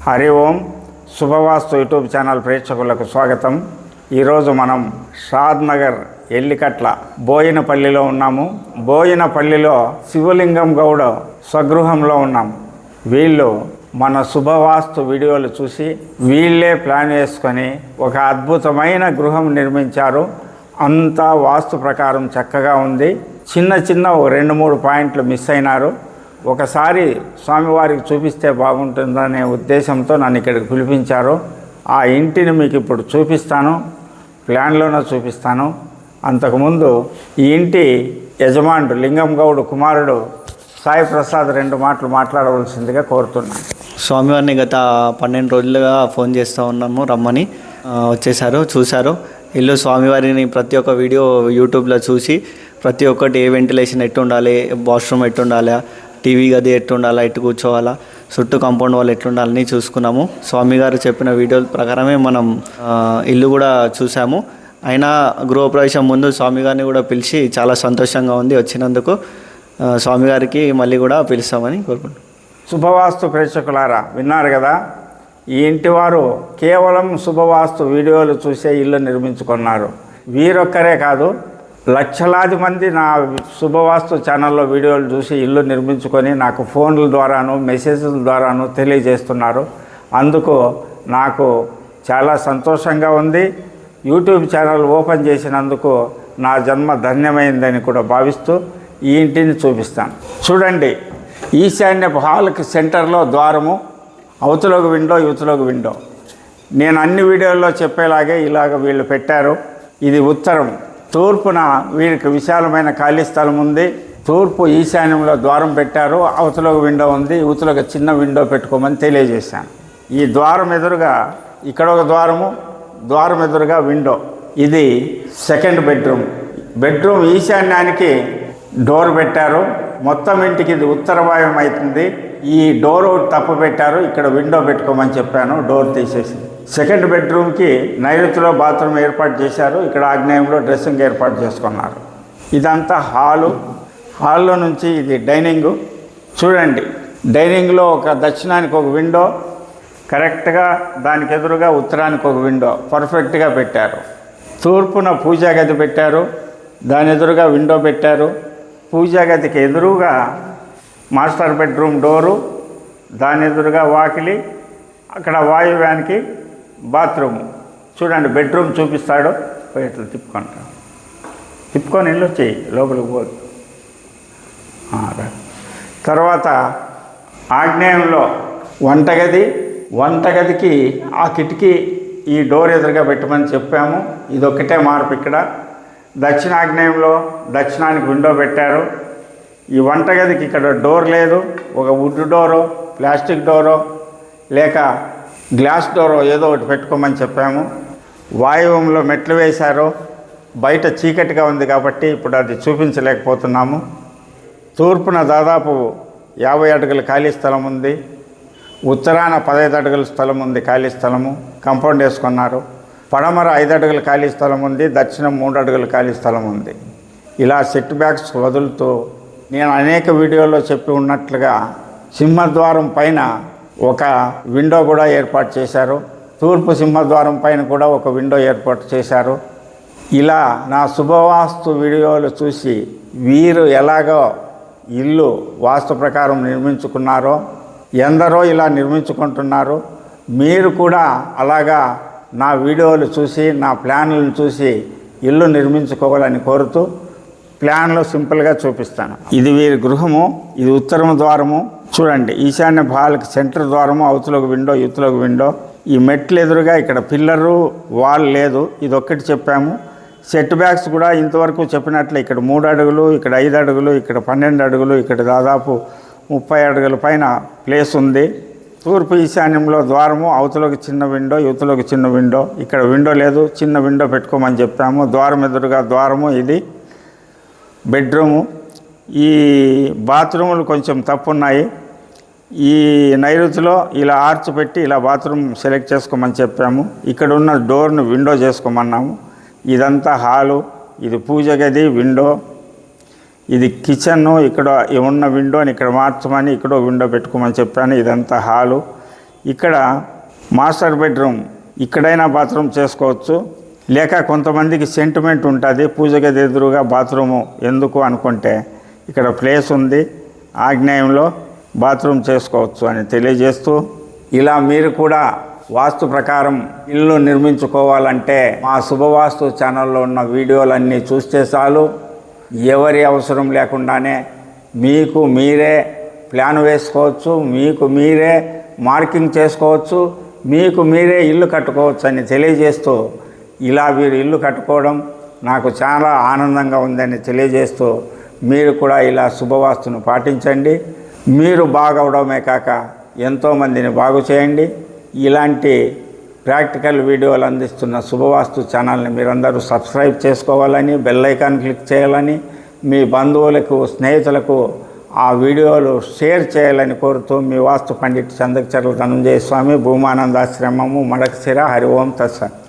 హరి ఓం శుభవాస్తు YouTube channel ప్రేక్షకులకు స్వాగతం. ఈరోజు మనం షాద్ నగర్ ఎల్లికట్ల బోయినపల్లిలో ఉన్నాము. బోయినపల్లిలో శివలింగం గౌడ స్వగృహంలో ఉన్నాము. వీళ్ళు మన శుభవాస్తు వీడియోలు చూసి వీళ్ళే ప్లాన్ వేసుకొని ఒక అద్భుతమైన గృహం నిర్మించారు. అంతా వాస్తు ప్రకారం చక్కగా ఉంది. చిన్న 2-3 పాయింట్లు మిస్ అయినారు. ఒకసారి స్వామివారికి చూపిస్తే బాగుంటుందనే ఉద్దేశంతో నన్ను ఇక్కడికి పిలిపించారు. ఆ ఇంటిని మీకు ఇప్పుడు చూపిస్తాను, ప్లాన్లోనే చూపిస్తాను. అంతకుముందు ఈ ఇంటి యజమానుడు లింగం గౌడ్ కుమారుడు సాయి ప్రసాద్ 2 మాటలు మాట్లాడవలసిందిగా కోరుతున్నాను. స్వామివారిని గత 12 రోజులుగా ఫోన్ చేస్తూ ఉన్నాము, రమ్మని వచ్చేసారు, చూశారు. ఇల్లు స్వామివారిని ప్రతి ఒక్క వీడియో యూట్యూబ్లో చూసి ప్రతి ఒక్కటి ఏ వెంటిలేషన్ ఎట్టు ఉండాలి, వాష్రూమ్ ఎట్టు ఉండాలి, టీవీ గది ఎట్టు ఉండాలా, ఎట్టు కూర్చోవాలా, చుట్టూ కాంపౌండ్ వాళ్ళు ఎట్లుండాలని చూసుకున్నాము. స్వామి గారు చెప్పిన వీడియోల ప్రకారమే మనం ఇల్లు కూడా చూసాము. అయినా గృహప్రవేశం ముందు స్వామి గారిని కూడా పిలిచి చాలా సంతోషంగా ఉంది వచ్చినందుకు. స్వామి గారికి మళ్ళీ కూడా పిలుస్తామని కోరుకుంటున్నాం. శుభవాస్తు ప్రేక్షకులారా, విన్నారు కదా. ఈ ఇంటి వారు కేవలం శుభవాస్తు వీడియోలు చూసే ఇల్లు నిర్మించుకున్నారు. వీరొక్కరే కాదు, లక్షలాది మంది నా శుభవాస్తు ఛానల్లో వీడియోలు చూసి ఇల్లు నిర్మించుకొని నాకు ఫోన్ల ద్వారాను మెసేజ్ల ద్వారాను తెలియజేస్తున్నారు. అందుకు నాకు చాలా సంతోషంగా ఉంది. యూట్యూబ్ ఛానల్ ఓపెన్ చేసినందుకు నా జన్మ ధన్యమైందని కూడా భావిస్తూ ఈ ఇంటిని చూపిస్తాను. చూడండి, ఈశాన్యపు హాల్కి సెంటర్లో ద్వారము, అవతలకు విండో, యువతలకు విండో. నేను అన్ని వీడియోల్లో చెప్పేలాగే ఇలాగ వీళ్ళు పెట్టారు. ఇది ఉత్తరం. తూర్పున వీరికి విశాలమైన ఖాళీ స్థలం ఉంది. తూర్పు ఈశాన్యంలో ద్వారం పెట్టారు. అవతలకు విండో ఉంది, యువతలకు చిన్న విండో పెట్టుకోమని తెలియజేశాను. ఈ ద్వారం ఎదురుగా ఇక్కడ ఒక ద్వారము, ద్వారం ఎదురుగా విండో. ఇది సెకండ్ బెడ్రూమ్ ఈశాన్యానికి డోర్ పెట్టారు. మొత్తం ఇంటికి ఇది ఉత్తర వాయువ్యం అవుతుంది. ఈ డోర్ తప్పు పెట్టారు, ఇక్కడ విండో పెట్టుకోమని చెప్పాను, డోర్ తీసేసి. సెకండ్ బెడ్రూమ్కి నైరుతిలో బాత్రూమ్ ఏర్పాటు చేశారు. ఇక్కడ ఆగ్నేయంలో డ్రెస్సింగ్ ఏర్పాటు చేసుకున్నారు. ఇదంతా హాల్లో నుంచి ఇది డైనింగు. చూడండి, డైనింగ్లో ఒక దక్షిణానికి ఒక విండో, కరెక్ట్గా దానికి ఎదురుగా ఉత్తరానికి ఒక విండో పర్ఫెక్ట్గా పెట్టారు. తూర్పున పూజా గది పెట్టారు, దాని ఎదురుగా విండో పెట్టారు. పూజా గదికి ఎదురుగా మాస్టర్ బెడ్రూమ్ డోరు, దాని ఎదురుగా వాకిలి, అక్కడ వాయువ్యానికి బాత్రూము. చూడండి, బెడ్రూమ్ చూపిస్తాడు, ఇట్లా తిప్పుకొని ఇల్లు వచ్చి లోపలికి పోదు. తర్వాత ఆగ్నేయంలో వంటగదికి ఆ కిటికీ ఈ డోర్ ఎదురుగా పెట్టమని చెప్పాము. ఇదొక్కటే మార్పు. ఇక్కడ దక్షిణాగ్నేయంలో దక్షిణానికి విండో పెట్టారు. ఈ వంటగదికి ఇక్కడ డోర్ లేదు. ఒక వుడ్ డోరో, ప్లాస్టిక్ డోరో లేక గ్లాస్ డోరో ఏదో ఒకటి పెట్టుకోమని చెప్పాము. వాయువ్యంలో మెట్లు వేశారు. బయట చీకటిగా ఉంది కాబట్టి ఇప్పుడు అది చూపించలేకపోతున్నాము. తూర్పున దాదాపు 50 అడుగుల ఖాళీ స్థలం ఉంది. ఉత్తరాన 15 అడుగుల స్థలం ఉంది, ఖాళీ స్థలము, కాంపౌండ్ వేసుకున్నారు. పడమర 5 అడుగుల ఖాళీ స్థలం ఉంది, దక్షిణం 3 అడుగుల ఖాళీ స్థలం ఉంది. ఇలా సెట్ బ్యాక్స్ వదులుతూ నేను అనేక వీడియోల్లో చెప్పి ఉన్నట్లుగా సింహద్వారం పైన ఒక విండో కూడా ఏర్పాటు చేశారు. తూర్పు సింహద్వారం పైన కూడా ఒక విండో ఏర్పాటు చేశారు. ఇలా నా శుభవాస్తు వీడియోలు చూసి వీరు ఎలాగో ఇల్లు వాస్తు ప్రకారం నిర్మించుకున్నారో, ఎందరో ఇలా నిర్మించుకుంటున్నారు. మీరు కూడా అలాగా నా వీడియోలు చూసి నా ప్లాన్లను చూసి ఇల్లు నిర్మించుకోవాలని కోరుతూ ప్లాన్లో సింపుల్గా చూపిస్తాను. ఇది వీరి గృహము, ఇది ఉత్తరం ద్వారము. చూడండి, ఈశాన్య హాల్కి సెంటర్ ద్వారము, అవతలకు విండో, యువతలకు విండో. ఈ మెట్లు ఎదురుగా ఇక్కడ పిల్లరు వాల్ లేదు, ఇది ఒక్కటి చెప్పాము. సెట్ బ్యాక్స్ కూడా ఇంతవరకు చెప్పినట్లు ఇక్కడ 3 అడుగులు, ఇక్కడ 5 అడుగులు, ఇక్కడ 12 అడుగులు, ఇక్కడ దాదాపు 30 అడుగుల పైన ప్లేస్ ఉంది. తూర్పు ఈశాన్యంలో ద్వారము, అవతలకు చిన్న విండో, యువతలకు చిన్న విండో. ఇక్కడ విండో లేదు, చిన్న విండో పెట్టుకోమని చెప్పాము. ద్వారం ఎదురుగా ద్వారము, ఇది బెడ్రూము. ఈ బాత్రూములు కొంచెం తప్పు ఉన్నాయి. ఈ నైరుతిలో ఇలా ఆర్చ్ పెట్టి ఇలా బాత్రూమ్ సెలెక్ట్ చేసుకోమని చెప్పాము. ఇక్కడ ఉన్న డోర్ను విండో చేసుకోమన్నాము. ఇదంతా హాలు, ఇది పూజ గది, విండో. ఇది కిచెన్, ఇక్కడ ఉన్న విండోని ఇక్కడ మార్చమని ఇక్కడ విండో పెట్టుకోమని చెప్పాను. ఇదంతా హాలు. ఇక్కడ మాస్టర్ బెడ్రూమ్, ఇక్కడైనా బాత్రూమ్ చేసుకోవచ్చు. లేక కొంతమందికి సెంటిమెంట్ ఉంటుంది, పూజ గది ఎదురుగా బాత్రూము ఎందుకు అనుకుంటే ఇక్కడ ప్లేస్ ఉంది, ఆగ్నేయంలో బాత్రూమ్ చేసుకోవచ్చు అని తెలియజేస్తూ, ఇలా మీరు కూడా వాస్తు ప్రకారం ఇల్లు నిర్మించుకోవాలంటే మా శుభవాస్తు ఛానల్లో ఉన్న వీడియోలన్నీ చూస్తే చాలు. ఎవరి అవసరం లేకుండానే మీకు మీరే ప్లాన్ వేసుకోవచ్చు, మీకు మీరే మార్కింగ్ చేసుకోవచ్చు, మీకు మీరే ఇల్లు కట్టుకోవచ్చు అని తెలియజేస్తూ, ఇలా వీరు ఇల్లు కట్టుకోవడం నాకు చాలా ఆనందంగా ఉందని తెలియజేస్తూ, మీరు కూడా ఇలా శుభవాస్తును పాటించండి. మీరు బాగవడమే కాక ఎంతోమందిని బాగు చేయండి. ఇలాంటి ప్రాక్టికల్ వీడియోలు అందిస్తున్న శుభవాస్తు ఛానల్ని మీరందరూ సబ్స్క్రైబ్ చేసుకోవాలని, బెల్ ఐకాన్ క్లిక్ చేయాలని, మీ బంధువులకు స్నేహితులకు ఆ వీడియోలు షేర్ చేయాలని కోరుతూ మీ వాస్తు పండిట్ చందకచర్ల ధనంజయ స్వామి, భూమానందాశ్రమము, మడకశిర. హరి ఓం తత్సత్.